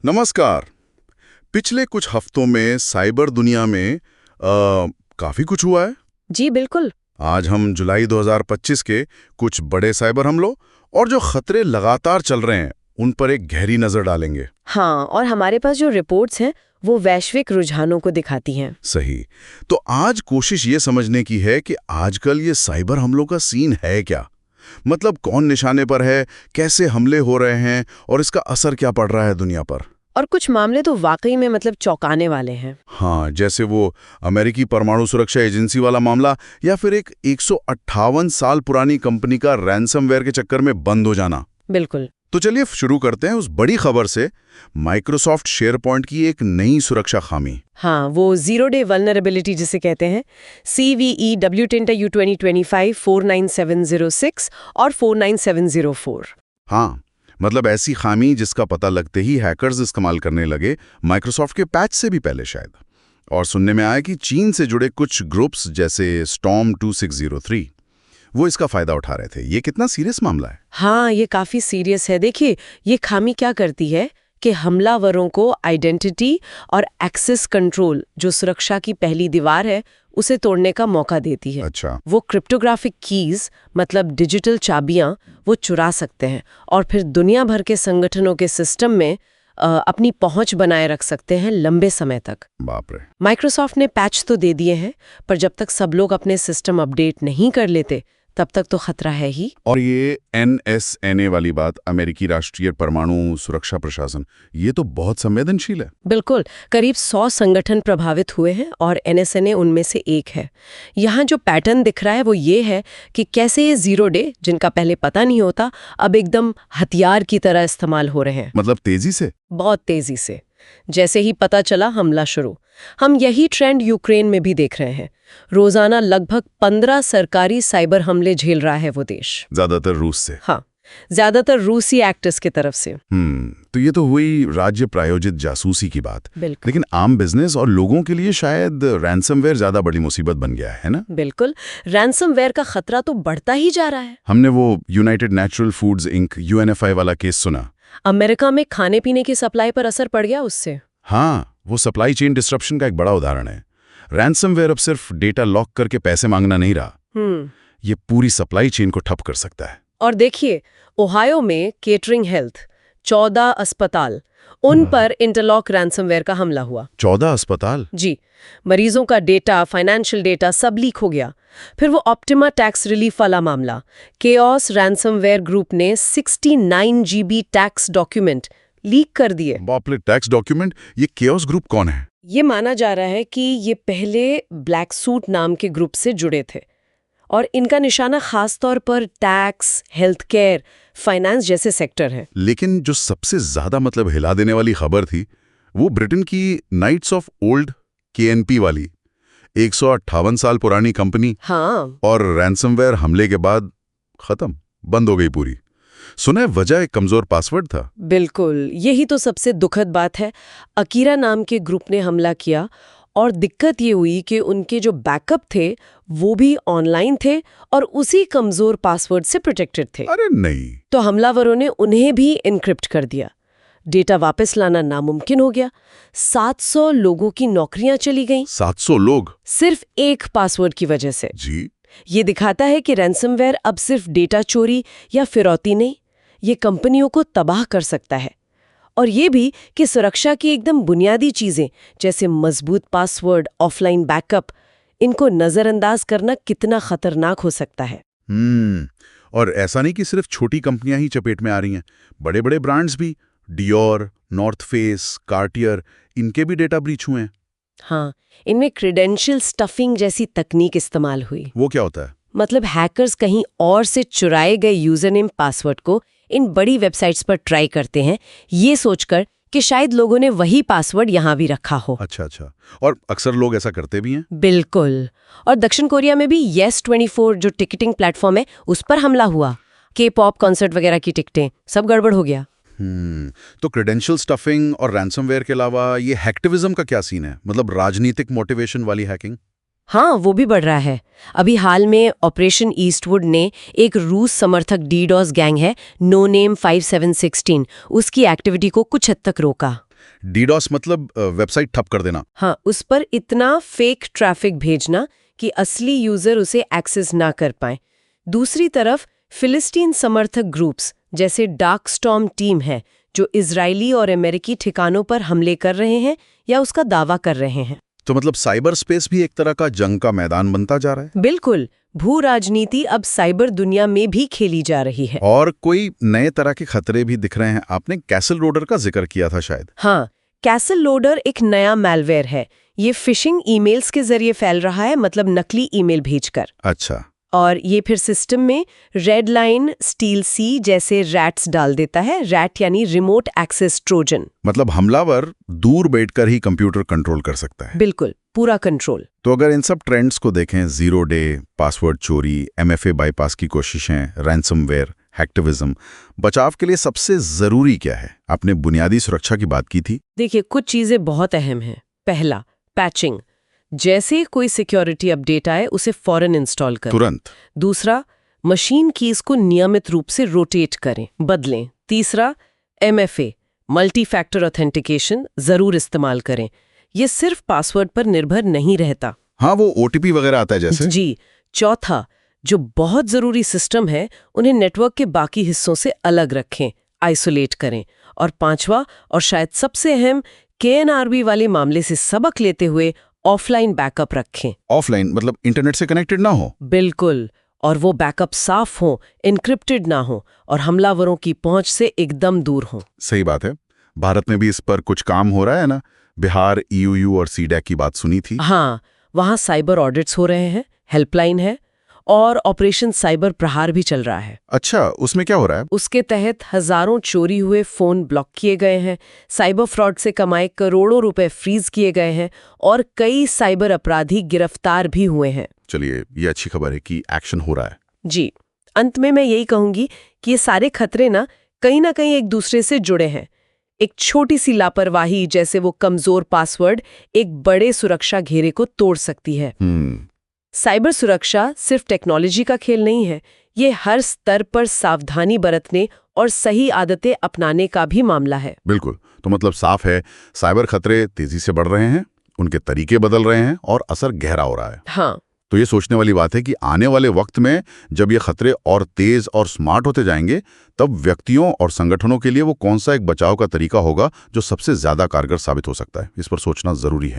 नमस्कार। पिछले कुछ हफ्तों में साइबर दुनिया में काफी कुछ हुआ है। जी बिल्कुल। आज हम जुलाई 2025 के कुछ बड़े साइबर हमलों और जो खतरे लगातार चल रहे हैं उन पर एक गहरी नजर डालेंगे। हाँ, और हमारे पास जो रिपोर्ट्स हैं वो वैश्विक रुझानों को दिखाती हैं। सही। तो आज कोशिश ये समझने की है कि आजकल ये साइबर हमलों का सीन है क्या, मतलब कौन निशाने पर है, कैसे हमले हो रहे हैं और इसका असर क्या पड़ रहा है दुनिया पर। और कुछ मामले तो वाकई में चौंकाने वाले हैं। हाँ, जैसे वो अमेरिकी परमाणु सुरक्षा एजेंसी वाला मामला या फिर एक 158 साल पुरानी कंपनी का रैंसमवेयर के चक्कर में बंद हो जाना। बिल्कुल। तो चलिए शुरू करते हैं उस बड़ी खबर से, माइक्रोसॉफ्ट शेयरपॉइंट की एक नई सुरक्षा खामी। हाँ, वो जीरो डे वल्नरेबिलिटी जिसे कहते हैं, CVE W10 2025 49706 और 49704। हाँ, मतलब ऐसी खामी जिसका पता लगते ही हैकर्स इस्तेमाल करने लगे, माइक्रोसॉफ्ट के पैच से भी पहले शायद। और सुनने में आया कि चीन से जुड़े कुछ ग्रुप्स जैसे स्टॉर्म 2603 वो इसका फायदा उठा रहे थे। ये कितना सीरियस मामला है? हाँ, ये काफी सीरियस है। देखिए, ये खामी क्या करती है कि हमलावरों को आइडेंटिटी और एक्सेस कंट्रोल, जो सुरक्षा की पहली दीवार है, उसे तोड़ने का मौका देती है। अच्छा। वो क्रिप्टोग्राफिक कीज, मतलब डिजिटल चाबियां, वो चुरा सकते हैं और फिर दुनिया भर के संगठनों के सिस्टम में अपनी पहुंच बनाए रख सकते हैं लंबे समय तक। बाप रे। माइक्रोसॉफ्ट ने पैच तो दे दिए हैं, पर जब तक सब लोग अपने सिस्टम अपडेट नहीं कर लेते तब तक तो खतरा है ही। और ये NSNA वाली बात, अमेरिकी राष्ट्रीय परमाणु सुरक्षा प्रशासन, ये तो बहुत संवेदनशील है। बिल्कुल। करीब 100 संगठन प्रभावित हुए हैं और NSNA उनमें से एक है। यहाँ जो पैटर्न दिख रहा है वो ये है कि कैसे ये जीरो डे, जिनका पहले पता नहीं होता, अब एकदम हथियार की तरह इस्तेमाल हो रहे हैं। मतलब तेजी से? बहुत तेजी से। जैसे ही पता चला, हमला शुरू। हम यही ट्रेंड यूक्रेन में भी देख रहे हैं। रोजाना लगभग 15 सरकारी साइबर हमले झेल रहा है वो देश। ज्यादातर रूस से? हाँ, ज्यादातर रूसी एक्टर्स की तरफ से। तो ये तो हुई राज्य प्रायोजित जासूसी की बात। लेकिन आम बिजनेस और लोगों के लिए शायद रैंसमवेयर ज्यादा बड़ी मुसीबत बन गया है ना? बिल्कुल। रैंसमवेयर का खतरा तो बढ़ता ही जा रहा है। हमने वो United Natural Foods Inc UNFI वाला केस सुना। अमेरिका में खाने पीने की सप्लाई पर असर पड़ गया उससे। हाँ, वो सप्लाई चेन डिस्ट्रप्शन का एक बड़ा उदाहरण है। रैंसमवेयर अब सिर्फ डेटा लॉक करके पैसे मांगना नहीं रहा, ये पूरी सप्लाई चेन को ठप कर सकता है। और देखिए, ओहायो में केटरिंग हेल्थ 14 अस्पताल, उन पर इंटरलॉक रैंसमवेयर का हमला हुआ। 14 अस्पताल? जी। मरीजों का डेटा, फाइनेंशियल डेटा सब लीक हो गया। फिर वो ऑप्टिमा टैक्स रिलीफ वाला मामला, केओस रैंसमवेयर ग्रुप ने 69 GB टैक्स डॉक्यूमेंट लीक कर दिए। बाप रे, टैक्स डॉक्यूमेंट! ये केओस ग्रुप कौन है? ये माना जा रहा है कि ये पहले ब्लैक सूट नाम के ग्रुप से जुड़े थे और इनका निशाना खास तौर पर टैक्स, हेल्थ केयर, फाइनेंस जैसे सेक्टर है। लेकिन जो सबसे ज्यादा मतलब हिला देने वाली खबर थी वो ब्रिटेन की नाइट्स ऑफ ओल्ड KNP वाली 158 साल पुरानी कंपनी। हाँ। और रैंसमवेयर हमले के बाद खत्म, बंद हो गई पूरी। सुना है वजह एक कमजोर पासवर्ड था। बिल्कुल, यही तो सबसे दुखद बात है। अकीरा नाम के ग्रुप ने हमला किया और दिक्कत ये हुई कि उनके जो बैकअप थे वो भी ऑनलाइन थे और उसी कमजोर पासवर्ड से प्रोटेक्टेड थे। अरे नहीं! तो हमलावरों ने उन्हें भी एन्क्रिप्ट कर दिया। डेटा वापस लाना नामुमकिन हो गया। 700 लोगों की नौकरियां चली गईं। 700 लोग? सिर्फ एक पासवर्ड की वजह से। जी। ये दिखाता है कि रैंसमवेयर अब सिर्फ डेटा चोरी या फिरौती नहीं, ये कंपनियों को तबाह कर सकता है। और ये भी कि सुरक्षा की एकदम बुनियादी चीजें जैसे मजबूत पासवर्ड, ऑफलाइन बैकअप, इनको नजरअंदाज करना कितना खतरनाक हो सकता है। और ऐसा नहीं कि सिर्फ छोटी कंपनियां ही चपेट में आ रही हैं, बड़े बड़े ब्रांड्स भी, डियोर, नॉर्थ फेस, कार्टियर, इनके भी डेटा ब्रीच हुए हैं। हाँ, इनमें क्रेडेंशियल स्टफिंग जैसी तकनीक इस्तेमाल हुई। वो क्या होता है? मतलब हैकर्स कहीं और से चुराए गए यूजरनेम पासवर्ड को इन बड़ी वेबसाइट्स पर ट्राई करते हैं, ये सोचकर कि शायद लोगों ने वही पासवर्ड यहाँ भी रखा हो। अच्छा। और अक्सर लोग ऐसा करते भी हैं। बिल्कुल। और दक्षिण कोरिया में भी Yes24 जो टिकटिंग प्लेटफॉर्म है, उस पर हमला हुआ। K-पॉप कॉन्सर्ट वगैरह की टिकटें, सब गड़बड़ हो गया। तो क्रेडेंशियल स्टफिंग और रैंसमवेयर के अलावा ये हैकटिविज्म का क्या सीन है? मतलब राजनीतिक मोटिवेशन वाली हैकिंग? हाँ, वो भी बढ़ रहा है। अभी हाल में ऑपरेशन ईस्टवुड ने एक रूस समर्थक DDoS गैंग है, नो नेम 5716, उसकी एक्टिविटी को कुछ हद तक रोका। डीडॉस मतलब वेबसाइट ठप कर देना। हाँ, उस पर इतना फेक ट्रैफिक भेजना कि असली यूजर उसे एक्सेस ना कर पाए। दूसरी तरफ फिलिस्तीन समर्थक ग्रुप्स जैसे डार्क स्टॉर्म टीम है जो इजरायली और अमेरिकी ठिकानों पर हमले कर रहे हैं या उसका दावा कर रहे हैं। तो मतलब साइबर स्पेस भी एक तरह का जंग का मैदान बनता जा रहा है। बिल्कुल, भू राजनीति अब साइबर दुनिया में भी खेली जा रही है। और कोई नए तरह के खतरे भी दिख रहे हैं। आपने कैसल लोडर का जिक्र किया था शायद। हाँ, कैसल लोडर एक नया मैलवेयर है। ये फिशिंग ईमेल्स के जरिए फैल रहा है, मतलब नकली ईमेल भेजकर। अच्छा। और ये फिर सिस्टम में रेड लाइन, स्टील सी जैसे रैट्स डाल देता है। रैट यानी रिमोट एक्सेस ट्रोजन। मतलब हमलावर दूर बैठकर ही कंप्यूटर कंट्रोल कर सकता है। बिल्कुल, पूरा कंट्रोल। तो अगर इन सब ट्रेंड्स को देखें, 0 डे, पासवर्ड चोरी, MFA बाईपास की कोशिशें, रैंसमवेयर, हैक्टिविज्म, बचाव के लिए सबसे जरूरी क्या है? आपने बुनियादी सुरक्षा की बात की थी। देखिए, कुछ चीजें बहुत अहम हैं। पहला, पैचिंग। जैसे कोई सिक्योरिटी अपडेट आए उसे फौरन इंस्टॉल करें। तुरंत। दूसरा, मशीन कीज को नियमित रूप से रोटेट करें, बदलें। तीसरा, MFA मल्टी फैक्टर ऑथेंटिकेशन जरूर इस्तेमाल करें। ये सिर्फ पासवर्ड पर निर्भर नहीं रहता। हाँ, वो OTP वगैरह आता है जैसे। जी। चौथा, जो बहुत जरूरी सिस्टम है उन्हें नेटवर्क के बाकी हिस्सों से अलग रखें, आइसोलेट करें। और पांचवा और शायद सबसे अहम, KNRB वाले मामले से सबक लेते हुए ऑफलाइन बैकअप रखें। ऑफलाइन मतलब इंटरनेट से कनेक्टेड ना हो। बिल्कुल, और वो बैकअप साफ हो, एन्क्रिप्टेड ना हो और हमलावरों की पहुंच से एकदम दूर हो। सही बात है। भारत में भी इस पर कुछ काम हो रहा है ना। बिहार, EUU और CDAC की बात सुनी थी। हाँ, वहाँ साइबर ऑडिट्स हो रहे हैं, हेल्पलाइन है और ऑपरेशन साइबर प्रहार भी चल रहा है। अच्छा, उसमें क्या हो रहा है? उसके तहत हजारों चोरी हुए फोन ब्लॉक किए गए हैं, साइबर फ्रॉड से कमाए करोड़ों रुपए फ्रीज किए गए हैं और कई साइबर अपराधी गिरफ्तार भी हुए हैं। चलिए, ये अच्छी खबर है कि एक्शन हो रहा है। जी, अंत में मैं यही कहूंगी कि ये सारे खतरे ना कहीं एक दूसरे से जुड़े हैं। एक छोटी सी लापरवाही जैसे वो कमजोर पासवर्ड एक बड़े सुरक्षा घेरे को तोड़ सकती है। साइबर सुरक्षा सिर्फ टेक्नोलॉजी का खेल नहीं है, ये हर स्तर पर सावधानी बरतने और सही आदतें अपनाने का भी मामला है। बिल्कुल। तो मतलब साफ है, साइबर खतरे तेजी से बढ़ रहे हैं, उनके तरीके बदल रहे हैं और असर गहरा हो रहा है। हाँ। तो ये सोचने वाली बात है कि आने वाले वक्त में जब ये खतरे और तेज और स्मार्ट होते जाएंगे, तब व्यक्तियों और संगठनों के लिए वो कौन सा एक बचाव का तरीका होगा जो सबसे ज्यादा कारगर साबित हो सकता है, इस पर सोचना जरूरी है।